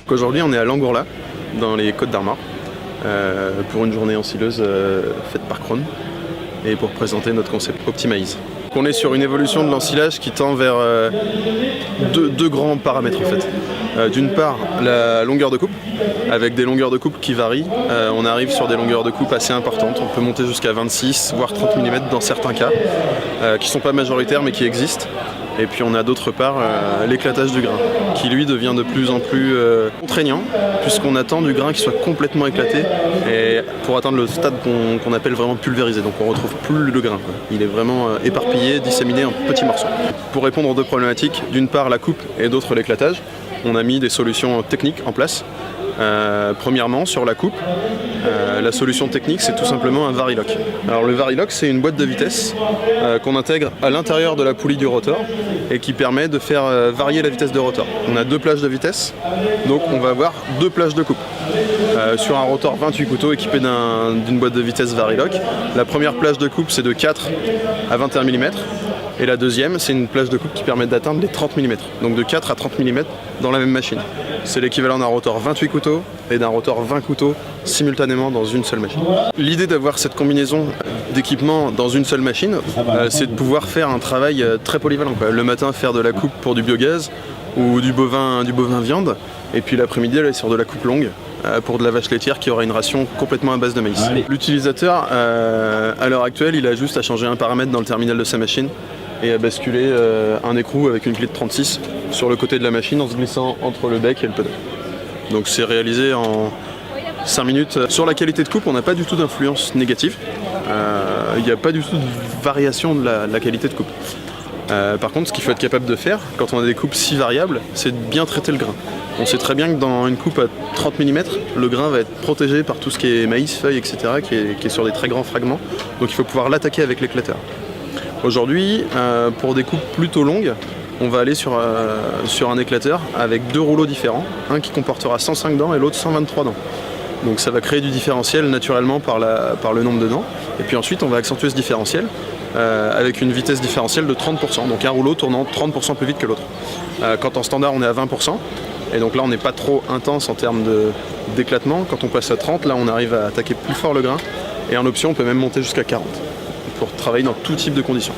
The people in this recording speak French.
Aujourd'hui on est à Langourla, dans les Côtes d'Armor, pour une journée ensileuse faite par Krone et pour présenter notre concept Optimize. On est sur une évolution de l'ensilage qui tend vers deux grands paramètres en fait. D'une part la longueur de coupe, avec des longueurs de coupe qui varient. On arrive sur des longueurs de coupe assez importantes, on peut monter jusqu'à 26 voire 30 mm dans certains cas, qui ne sont pas majoritaires mais qui existent. Et puis on a d'autre part l'éclatage du grain, qui lui devient de plus en plus contraignant, puisqu'on attend du grain qui soit complètement éclaté, et pour atteindre le stade qu'on appelle vraiment pulvérisé. Donc on retrouve plus le grain, quoi. Il est vraiment éparpillé, disséminé en petits morceaux. Pour répondre aux deux problématiques, d'une part la coupe et d'autre l'éclatage, on a mis des solutions techniques en place. Premièrement, sur la coupe, la solution technique c'est tout simplement un Varilock. Alors le Varilock c'est une boîte de vitesse qu'on intègre à l'intérieur de la poulie du rotor et qui permet de faire varier la vitesse de rotor. On a deux plages de vitesse, donc on va avoir deux plages de coupe. Sur un rotor 28 couteaux équipé d'une boîte de vitesse Varilock, la première plage de coupe c'est de 4 à 21 mm. Et la deuxième, c'est une plage de coupe qui permet d'atteindre les 30 mm, donc de 4 à 30 mm dans la même machine. C'est l'équivalent d'un rotor 28 couteaux et d'un rotor 20 couteaux simultanément dans une seule machine. L'idée d'avoir cette combinaison d'équipements dans une seule machine, c'est de pouvoir faire un travail très polyvalent. Le matin, faire de la coupe pour du biogaz ou du bovin viande, et puis l'après-midi, aller sur de la coupe longue pour de la vache laitière qui aura une ration complètement à base de maïs. L'utilisateur, à l'heure actuelle, il a juste à changer un paramètre dans le terminal de sa machine et à basculer un écrou avec une clé de 36 sur le côté de la machine en se glissant entre le bec et le pedal. Donc c'est réalisé en 5 minutes. Sur la qualité de coupe, on n'a pas du tout d'influence négative. Il n'y a pas du tout de variation de la qualité de coupe. Par contre, ce qu'il faut être capable de faire, quand on a des coupes si variables, c'est de bien traiter le grain. On sait très bien que dans une coupe à 30 mm, le grain va être protégé par tout ce qui est maïs, feuilles, etc., qui est sur des très grands fragments. Donc il faut pouvoir l'attaquer avec l'éclateur. Aujourd'hui, pour des coupes plutôt longues, on va aller sur un éclateur avec deux rouleaux différents, un qui comportera 105 dents et l'autre 123 dents. Donc ça va créer du différentiel naturellement par le nombre de dents. Et puis ensuite, on va accentuer ce différentiel avec une vitesse différentielle de 30%, donc un rouleau tournant 30% plus vite que l'autre. Quand en standard, on est à 20%, et donc là, on n'est pas trop intense en termes d'éclatement. Quand on passe à 30, là, on arrive à attaquer plus fort le grain, et en option, on peut même monter jusqu'à 40 pour travailler dans tout type de conditions.